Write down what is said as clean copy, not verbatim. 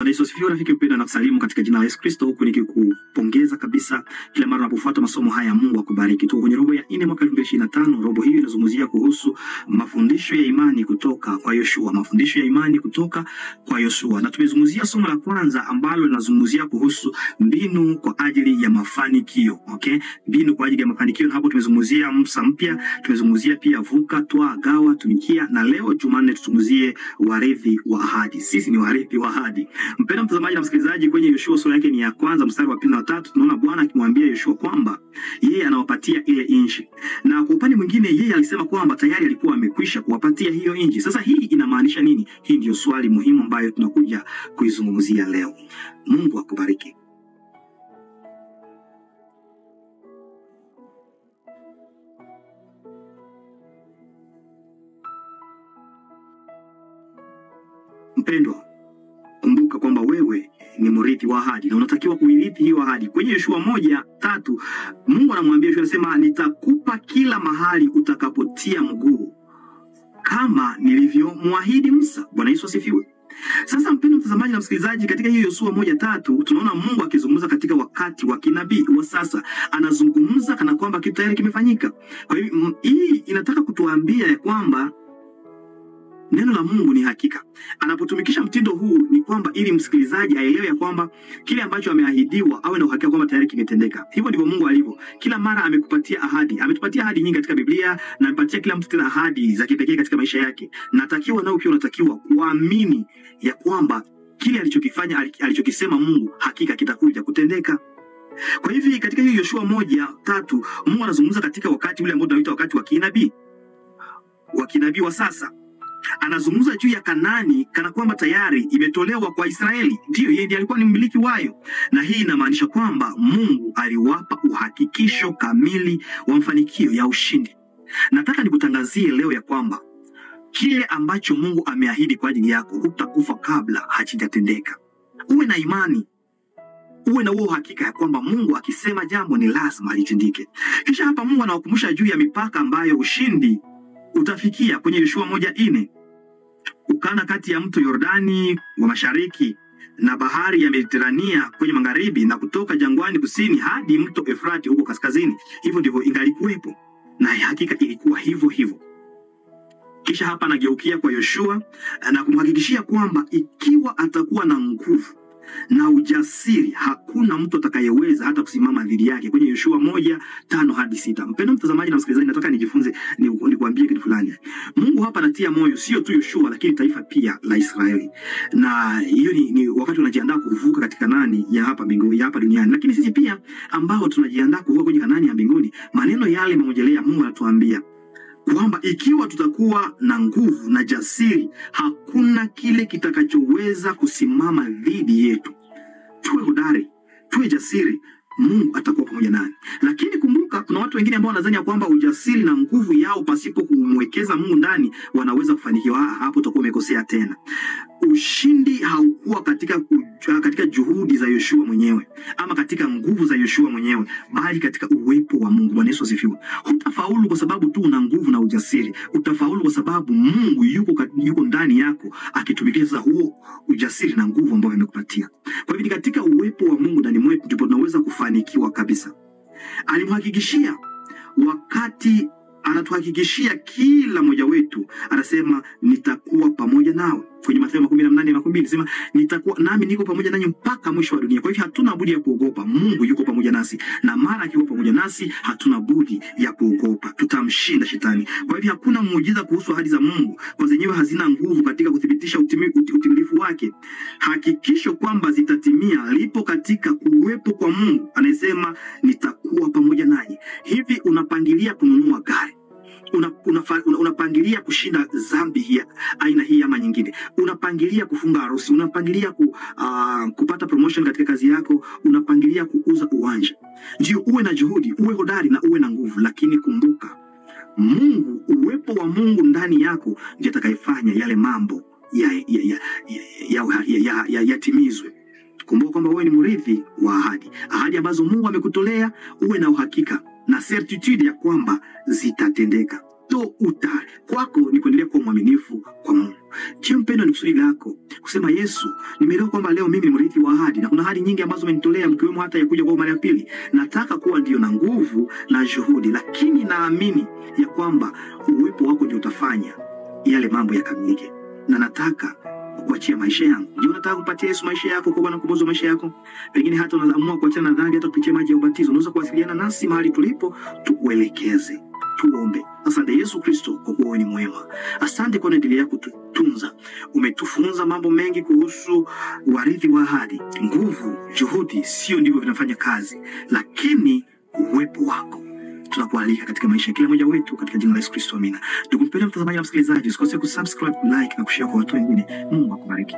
Yesu asifiwe. Rafiki mpendwa, na kusalimu katika jina la Yesu Kristo, huku nikikupongeza kabisa kila mara unapofuata masomo haya. Mungu akubariki. Tuko kwenye robo ya 4 mwaka 2025. Robo hii inazungumzia kuhusu mafundisho ya imani kutoka kwa Yoshua. Mafundisho ya imani kutoka kwa Yoshua. Na tumezungumzia somo la kwanza ambalo linazungumzia kuhusu mbinu kwa ajili ya mafanikio. Okay? Mbinu kwa ajili ya mafanikio. Na hapo tumezungumzia msa mpya, tumezungumzia pia vuka, toa, gawa, tumikia, na leo Jumanne tuzungumzie warithi wa ahadi. Sisi ni warithi wa ahadi. Mpendwa mtazamaji na msikilizaji, kwenye Yoshua sura yake ni ya kwanza mstari wa 2 na 3 tunaona Bwana akimwambia Yoshua kwamba yeye anawapatia ile nchi. Na kwa upande mwingine yeye alisema kwamba tayari alikuwa amekwisha kuwapatia hiyo nchi. Sasa hii inamaanisha nini? Hii ndio swali muhimu ambayo tunakuja kuizungumzia leo. Mungu akubariki. Mpendwa, kumbuka kwamba wewe ni mrithi wa ahadi na unatakiwa kuirithi hiyo ahadi. Kwenye Yoshua 1:3 Mungu anamwambia Yoshua, anasema nitakupa kila mahali utakapotia mguu kama nilivyomwahidi Musa. Bwana Yesu asifiwe. Sasa mpendwa mtazamaji na msikilizaji, katika hiyo Yoshua 1:3 tunaona Mungu akizungumza katika wakati wa kinabii wa sasa. Anazungumza kana kwamba kitu tayari kimefanyika. Kwa hiyo hii inataka kutuambia ya kwamba neno la Mungu ni hakika. Anapotumikisha mtindo huu ni kwamba ili msikilizaji aelewe ya kwamba kile ambacho ameahidiwa awe na uhakika kwamba tayari kimetendeka. Hivyo ndivyo Mungu alivyo. Kila mara amekupatia ahadi. Ametupatia ahadi nyingi katika Biblia na amepatia kila mtu tena ahadi za kipekee katika maisha yake. Natakiwa nao pia unatakiwa kuamini ya kwamba kile alichokifanya, alichokisema Mungu hakika kitakuja kutendeka. Kwa hivyo katika hiyo Yoshua 1:3 Mungu anazungumza katika wakati ule ambao tunaita wakati wa kinabii. Wa kinabii wa sasa. Anazungumza juu ya Kanaani kana kwamba tayari imetolewa kwa Israeli. Ndio, yeye ndiye alikuwa ni mmiliki wayo. Na hii inamaanisha kwamba Mungu aliwapa uhakikisho kamili wa mafanikio ya ushindi. Nataka nikutangazie leo ya kwamba kile ambacho Mungu ameahidi kwa ajili yako hutakufa kabla hakijatendeka. Uwe na imani. Uwe na uhakika ya kwamba Mungu akisema jambo ni lazima litendeke. Kisha hapa Mungu anawakumbusha juu ya mipaka ambayo ushindi utafikia. Kwenye Yoshua 1:4 ukanda kati ya mto Yordani wa mashariki na bahari ya Mediterania kwenye magharibi, na kutoka jangwani kusini hadi mto Efrati huko kaskazini. Hivyo ndivyo ingalikuwepo, na hakika ilikuwa hivyo hivyo. Kisha hapa anageukia kwa Yoshua na kumhakikishia kwamba ikiwa atakuwa na nguvu na ujasiri, hakuna mtu atakayeweza hata kusimama dhidi yake. Kwenye Yoshua 1:5 hadi 6. Mpendwa mtazamaji na msikilizaji, nataka nijifunze nikuambie kitu fulani. Mungu hapa anatia moyo sio tu Yoshua, lakini taifa pia la Israeli. Na hiyo ni wakati unajiandaa kuvuka katika Kanaani ya hapa mbinguni, ya hapa duniani. Lakini sisi pia ambao tunajiandaa kuvuka kwenye Kanaani ya mbinguni, maneno yale mamojelea Mungu anatuambia kwamba ikiwa tutakuwa na nguvu na jasiri, hakuna kile kitakachoweza kusimama dhidi yetu. Tuwe hodari, tuwe jasiri, Mungu atakuwa pamoja nani. Lakini kumbuka, kuna watu wengine ambao wanadhani ya kwamba ujasiri na nguvu yao pasipo kumwekeza Mungu ndani wanaweza kufanikiwa. Hapo utakuwa umekosea tena. Ushindi haukuwa katika juhudi za Yoshua mwenyewe ama katika nguvu za Yoshua mwenyewe, bali katika uwepo wa Mungu. Bwana Yesu asifiwe. Hutafaulu kwa sababu tu una nguvu na ujasiri. Utafaulu kwa sababu Mungu yuko ndani yako akitumikisha sasa huo ujasiri na nguvu ambao amekupatia. Kwa hivyo katika uwepo wa Mungu ndani mwetu ndipo tunaweza kufanikiwa kabisa. Alimhakikishia wakati anatuhakikishia kila mmoja wetu, anasema nitakuwa pamoja nawe. Kwenye Mathayo 18:12 anasema nitakuwa nami niko pamoja nanyi mpaka mwisho wa dunia. Kwa hivyo hatuna budi ya kuogopa. Mungu yuko pamoja nasi, na mara akiwa pamoja nasi hatuna budi ya kuogopa. Tutamshinda shetani. Kwa hivyo hakuna muujiza kuhusu ahadi za Mungu kwa zenyewe hazina nguvu katika kuthibitisha utimilifu wake. Hakikisho kwamba zitatimia lipo katika kuwepo kwa Mungu. Anasema nitakuwa pamoja nanyi. Hivi unapangilia kununua gari? Unapangilia kushinda dhambi hii aina hii ama nyingine? Unapangilia kufunga harusi? Unapangilia kupata promotion katika kazi yako? Unapangilia kuuza uwanja? Ndio, uwe na juhudi, uwe hodari na uwe na nguvu, lakini kumbuka Mungu, uwepo wa Mungu ndani yako ndiye atakayefanya yale mambo yatimizwe. Kumbuka kwamba wewe ni mrithi wa ahadi. Ahadi ambazo Mungu amekutolea, uwe na uhakika na certitude ya kwamba zitatendeka. kwako ni kuendelea kuwa mwaminifu kwa Mungu. Je, mpendwa, ni kusudi lako kusema Yesu, nimeelewa kwamba leo mimi ni mrithi wa ahadi na kuna ahadi nyingi ambazo umenitolea, mkiwemo hata ya kuja kwa mara ya pili. Nataka kuwa ndio na nguvu na juhudi, lakini naamini ya kwamba uwepo wako ndio utafanya yale mambo yakamilike. Na nataka kuachia maisha yangu. Je, unataka kupatia Yesu maisha yako kwa Bwana kubozo maisha yako? Pengine hata unaamua kuachana na dhambi hata kupitia maji ya ubatizo. Unaweza kuwasiliana nasi mahali tulipo tukuelekeze. Tuombe. Asante Yesu Kristo kwa kuwa wewe ni mwema. Asante kwa neema yako kututunza. Umetufunza mambo mengi kuhusu warithi wa ahadi. Nguvu, juhudi sio ndivyo vinafanya kazi, lakini uwepo wako. Tunakualika katika maisha ya kila mmoja wetu katika jina la Yesu Kristo, amina. Ndugu mpendwa mtazamaji na msikilizaji, usikose kusubscribe, like na kushare kwa watu wengine. Mungu akubariki.